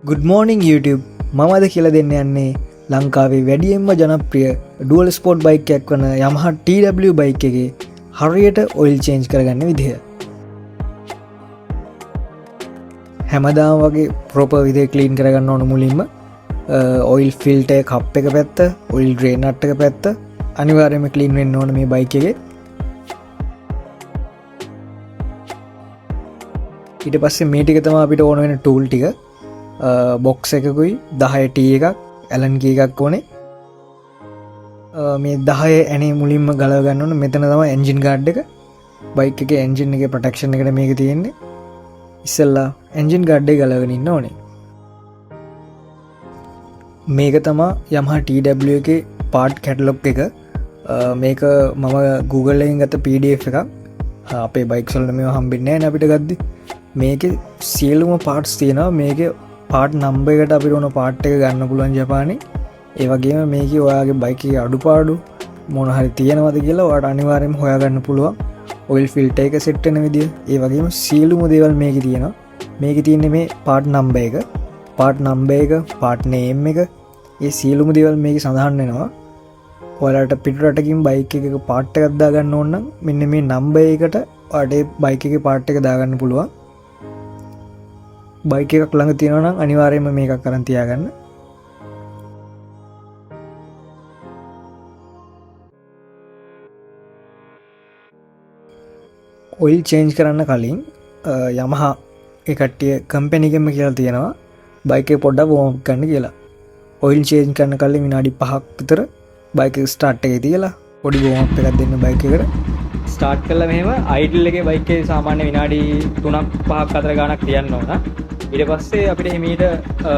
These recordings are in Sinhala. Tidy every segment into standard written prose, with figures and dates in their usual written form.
Good morning YouTube. මම අද කියලා දෙන්න යන්නේ ලංකාවේ වැඩියෙන්ම ජනප්‍රිය ඩුවල් ස්පෝර්ට් බයික් එකක් වන Yamaha TW බයික් එකේ හරියට ඔයිල් චේන්ජ් කරගන්න විදිහ. හැමදාම වගේ ප්‍රොපර් විදිහට ක්ලීන් කරගන්න ඕන මුලින්ම ඔයිල් ෆිල්ටර් කප් එක පැත්ත, ඔයිල් ඩ්‍රේන් නට් එක පැත්ත අනිවාර්යයෙන්ම ක්ලීන් වෙන්න ඕන මේ බයික් එකේ. ඊට පස්සේ මේ ටික තමයි අපිට ඕන වෙන ටූල් ටික. බොක්ස් එකකුයි 10T එකක් ඇලන් කී එකක් ඕනේ. මේ 10 ඇනේ මුලින්ම ගලව ගන්න ඕන. මෙතන තමයි එන්ජින් ගාඩ් එක. බයික් එකේ එන්ජින් එකේ ප්‍රොටෙක්ෂන් එකට මේක තියෙන්නේ. ඉස්සෙල්ලා එන්ජින් ගාඩ් එක ගලවගෙන ඉන්න ඕනේ. මේක තමයි Yamaha TW එකේ පාර්ට් කැටලොග් එක. මේක මම Google එකෙන් ගත්ත PDF එකක්. අපේ බයික්ස් වල මේවා හම්බෙන්නේ නැහැ අපිට ගද්දි. මේකේ සියලුම පාර්ට්ස් තියෙනවා. මේකේ පාට් නම්බර් එකට අපිට ඕන පාට් එක ගන්න පුළුවන් ජපානේ. ඒ වගේම මේකේ ඔයාගේ බයික් එකේ අඩුපාඩු මොන හරි තියෙනවද කියලා ඔයාලට අනිවාර්යයෙන්ම හොයාගන්න පුළුවන්. ඔයිල් ෆිල්ටර් එක සෙට් වෙන විදිය. ඒ වගේම සියලුම දේවල් මේකේ තියෙනවා. මේකේ තියෙන්නේ මේ පාට් නම්බර් එක, පාට් නම්බර් එක, පාට් නේම් එක. ඒ සියලුම දේවල් මේකේ සඳහන් වෙනවා. ඔයාලට පිටරටකින් බයික් එකක පාට් එකක් දාගන්න ඕන නම් මෙන්න මේ නම්බර් එකට ඔයාලට බයික් එකේ පාට් එක දාගන්න පුළුවන්. බයික් එකක් ළඟ තියෙනවා නම් අනිවාර්යයෙන්ම මේකක් අරන් තියාගන්න. ඔයිල් චේන්ජ් කරන්න කලින් Yamaha ඒ කට්ටිය කම්පැනි එකෙන්ම කියලා තියෙනවා බයික් එක පොඩ්ඩක් වෝම් අප් කරන්න කියලා. ඔයිල් චේන්ජ් කරන්න කලින් විනාඩි 5ක් විතර බයික් එක ස්ටාර්ට් එකේ තියලා පොඩි වෝම් අප් එකක් දෙන්න බයික් එකට. ස්ටාර්ට් කළා මෙහෙම අයිඩල් එකේ බයික් එකේ සාමාන්‍ය විනාඩි 3ක් 5ක් අතර ගානක් තියන්න ඕන. ඊට පස්සේ අපිට හිමීට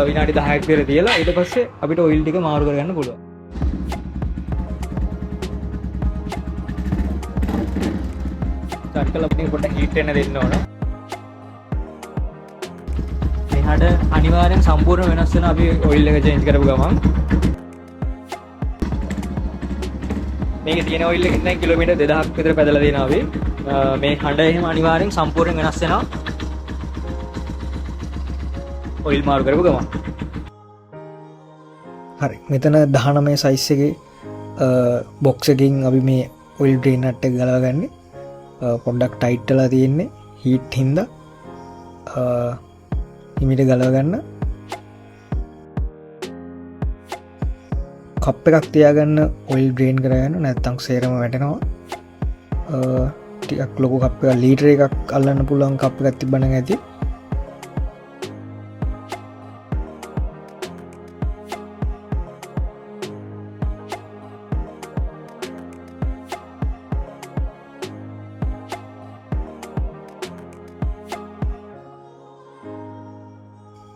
විනාඩි 10ක් විතර තියලා ඊට පස්සේ අපිට ඔයිල් ටික මාරු කරගන්න පුළුවන්. ස්ටාර්ට් කළා අපිට පොඩ්ඩක් හීට් වෙන්න දෙන්න ඕන. මෙහාට අනිවාර්යෙන් සම්පූර්ණ වෙනස් වෙන අපි ඔයිල් එක චේන්ජ් කරපු ගමන්. මේකේ තියෙන ඔයිල් එකෙන් දැන් කිලෝමීටර් 2000ක් විතර පැදලා දෙනවා අපි. මේ හඬ එහෙම අනිවාර්යෙන් සම්පූර්ණයෙන් වෙනස් වෙනවා. ඔයිල් මාරු කරපු ගමන්. හරි. මෙතන 19 සයිස් එකේ බොක්ස් එකකින් අපි මේ ඔයිල් ඩ්‍රේන් නට් එක ගලවගන්නේ. පොඩ්ඩක් ටයිට් වෙලා තියෙන්නේ හීට් හින්දා. හිමීට ගලව ගන්න. කප් එකක් තියාගන්න ඔයිල් ඩ්‍රේන් කරගන්න නැත්නම් සේරම වැටෙනවා. ටිකක් ලොකු කප් එකක් ලීටර් එකක් අල්ලන්න පුළුවන් කප් එකක් තිබ්බනම් ඇති.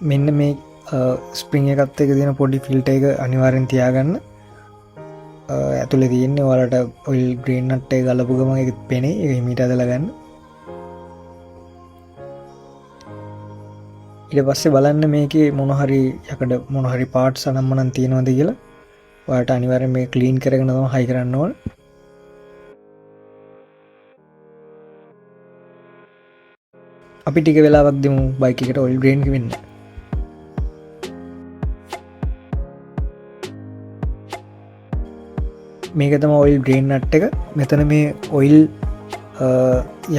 මෙන්න මේ ස්ප්‍රිං එකත් එක තියෙන පොඩි ෆිල්ටර් එක අනිවාර්යෙන් තියාගන්න. ඇතුලේ තියෙන්නේ ඔයාලට ඔයිල් ඩ්‍රේන් නට් එක ගලපු ගමන් ඒක පෙනේ. ඒක හිමීට ඇදලා ගන්න. ඊට පස්සේ බලන්න මේකේ මොන හරි යකඩ මොන හරි පාර්ට්ස් අනම්මනම් තියෙනවද කියලා. ඔයාලට අනිවාර්යෙන් මේක ක්ලීන් කරගෙන තමයි හයි කරන්න ඕන. අපි ටික වෙලාවක් දෙමු බයික් එකට ඔයිල් ඩ්‍රේන් වෙන්න. මේක තමයි ඔයිල් ඩ්‍රේන් නට් එක. මෙතන මේ ඔයිල්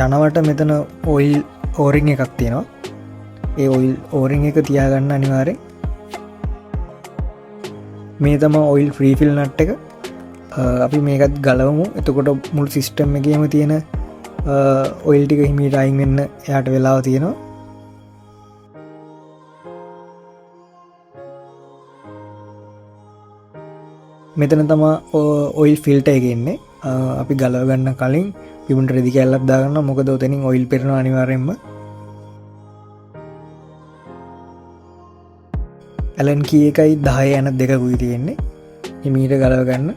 යනවට මෙතන ඔයිල් ඕරින් එකක් තියෙනවා. ඒ ඔයිල් ඕරින් එක තියාගන්න අනිවාර්යෙන්. මේ තමයි ඔයිල් රීෆිල් නට් එක. අපි මේකත් ගලවමු. එතකොට මුළු සිස්ටම් එකේම තියෙන ඔයිල් ටික හිමීට අයින් වෙන්න එයාට වෙලාව තියෙනවා. මෙතන තමා ඔයිල් ෆිල්ටර් එක ඉන්නේ. අපි ගලව ගන්න කලින් බිමුන්ට රෙදි කැල්ලක් දාගන්න. මොකද උතනින් ඔයිල් පෙරනවා අනිවාර්යෙන්ම. ඇලන් කී එකයි 10 යන දෙකකුයි තියෙන්නේ. හිමීට ගලව ගන්න.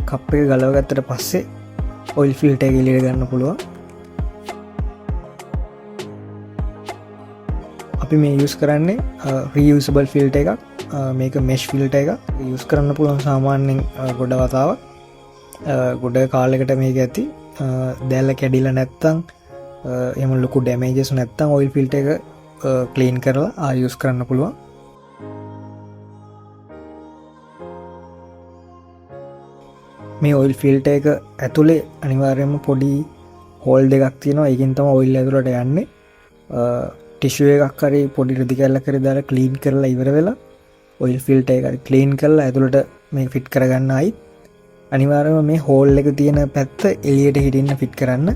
කප් එක ගලව ගත්තට පස්සේ ඔයිල් ෆිල්ටර් එක එළියට ගන්න පුළුවන්. අපි මේ යූස් කරන්නේ රියුසබල් ෆිල්ටර් එකක්. මේක මෙෂ් ෆිල්ටර් එකක්. යූස් කරන්න පුළුවන් සාමාන්‍යයෙන් ගොඩ වතාවක්. ගොඩ කාලෙකට මේක ඇති දැල්ල කැඩිල නැත්තං එම ලොකු ඩැමේජස් නැත්තං ඔයිල් ෆිල්ට එක කලීන් කරලා ආයුස් කරන්න පුළුවන්. මේ ඔයිල් ෆිල්ට එක ඇතුළේ අනිවාර්යම පොඩි හෝල් දෙකක් තියෙනවා. ඒකින් තම ඔයිල් ඇතුළට යන්නේ. ටිෂුව එකක් කරි පොඩි රදි කැල්ල කර දාලා කලීන් කරලා ඉවර වෙලා ඔයිල් ෆිල්ට එක කලීන් කරලා ඇතුළට මේ ෆිට් කරගන්න අයිත් අනිවාර්යම මේ හෝල් එක තියෙන පැත්ත එලියට හිටින්න ෆිට් කරන්න.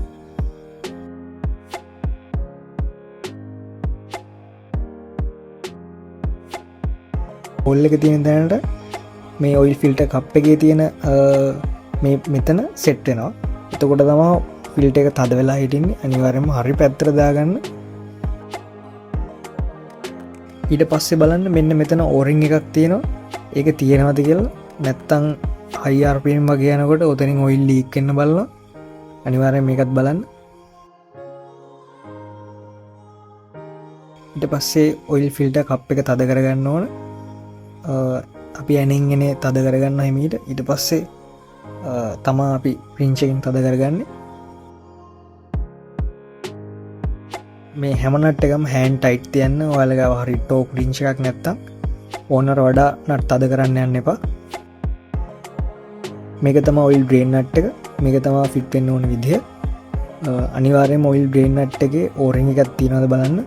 හෝල් එක තියෙන තැනට මේ ඔයිල් ෆිල්ට කප් එකේ තියෙන මේ මෙතන සෙට් වෙනවා. එතකොට තමයි ෆිල්ට එක තද වෙලා හිටින්නේ. අනිවාර්යයෙන්ම හරි පැත්තට දාගන්න. ඊට පස්සේ බලන්න මෙන්න මෙතන ඕරිං එකක් තියෙනවා. ඒක තියෙනවද කියලා නැත්තම් high rpm වගේ යනකොට ඔතනින් ඔයිල් ලීක් වෙන්න බලනවා. අනිවාර්යෙන් මේකත් බලන්න. ඊට පස්සේ ඔයිල් ෆිල්ටර් කප් එක තද කරගන්න ඕන. අපි ඇනින් එනේ තද කරගන්න හිමීට. ඊට පස්සේ තමා අපි රින්ච් එකෙන් තද කරගන්නේ. මේ හැම නට් එකම හෑන්ඩ් ටයිට් තියන්න. ඔයාලගේ හරි ටෝක් රින්ච් එකක් නැත්තම් ඕනට වඩා නට් තද කරන්න යන්න එපා. මේක තමයි ඔයිල් ඩ්‍රේන් නට් එක. මේක තමයි ෆිට වෙන්න ඕන විදිහ. අනිවාර්යයෙන්ම ඔයිල් ඩ්‍රේන් නට් එකේ ඕරිං එකක් තියනවද බලන්න.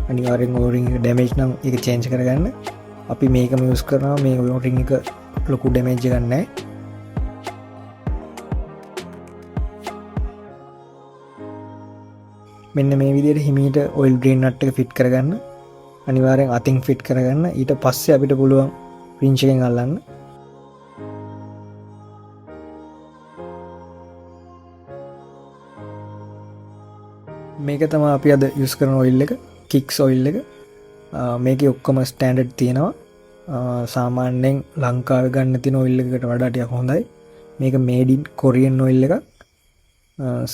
අනිවාර්යෙන් ඕරිං එක ඩැමේජ් නම් ඒක චේන්ජ් කරගන්න. අපි මේකම යූස් කරනවා. මේ ඕරිං එක ලොකු ඩැමේජ් එකක් නැහැ. මෙන්න මේ විදිහට හිමීට ඔයිල් ඩ්‍රේන් නට් එක ෆිට කරගන්න. අනිවාර්යෙන් අතින් ෆිට කරගන්න. ඊට පස්සේ අපිට පුළුවන් රින්ච් එකෙන් අල්ලන්න. මේක තමයි අපි අද යූස් කරන ඔයිල් එක. කික්ස් ඔයිල් එක. මේකේ ඔක්කොම ස්ටෑන්ඩඩ් තියෙනවා. සාමාන්‍යයෙන් ලංකාවේ ගන්න තියෙන ඔයිල් එකකට වඩා ටිකක් හොඳයි. මේක මේඩ් ඉන් කොරියන් ඔයිල් එකක්.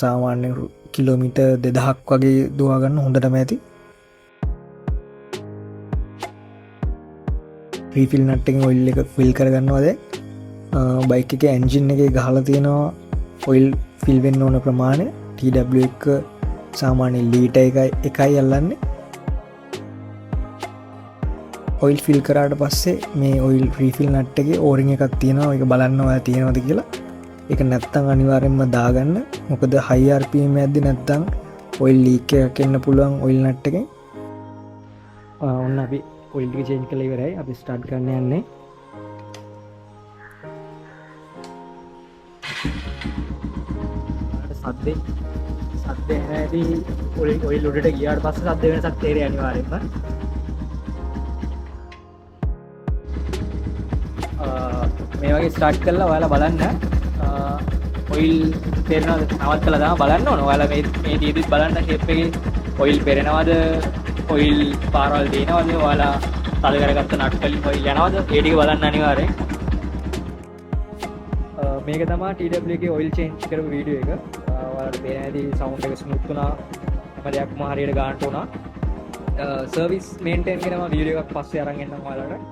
සාමාන්‍යයෙන් කිලෝමීටර් 2000ක් වගේ දුවා ගන්න හොඳටම ඇති. රීෆිල් නට් එකෙන් ඔයිල් එක ෆිල් කරගන්නවා. දැන් බයික් එකේ එන්ජින් එකේ ගහලා තියෙනවා ඔයිල් ෆිල් වෙන්න ඕන ප්‍රමාණය. TW එක සාමාන්‍ය ලීටර් එකයි අල්ලන්නේ. ඔයිල් ෆිල් කරාට පස්සේ මේ ඔයිල් රීෆිල් නට් එකේ ඕරිං එකක් තියෙනවා. ඒක බලන්න ඔයා තියෙනවද කියලා. ඒක නැත්තම් අනිවාර්යෙන්ම දාගන්න. මොකද high rpm යද්දි නැත්තම් ඔයිල් ලීක් එකක් එන්න පුළුවන් ඔයිල් නට් එකෙන්. ඔන්න අපි ඔයිල් ටික චේන්ජ් කරලා ඉවරයි. අපි ස්ටාර්ට් කරන්න යන්නේ. සද්දේ නැති ඔයිල් උඩට ගියාට පස්සේ සද්ද වෙනසක් තේරෙයි අනිවාර්යෙන්ම. මේ වගේ ස්ටාර්ට් කරලා ඔයාලා බලන්න ඔයිල් පෙරෙනවද නවත් කළා තමයි බලන්න ඕන. ඔයාලා මේ දීදිත් බලන්න ෂේප් එකේ ඔයිල් පෙරෙනවද, ඔයිල් පාරවල් දිනනවද, ඔයාලා තද කරගත්ත නට් වලින් ඔයිල් යනවද, ඒ ටික බලන්න අනිවාර්යෙන්. මේක තමයි TW එකේ ඔයිල් චේන්ජ් කරපු වීඩියෝ එක. ඔයාලට පේන ඇති සවුන්ඩ් එක ස්මූත් වුණා. හැම දෙයක්ම හරියට ගන්නට උනා. සර්විස් මේන්ටේන් කරන වීඩියෝ එකක් පස්සේ අරන් එන්නම් ඔයාලට.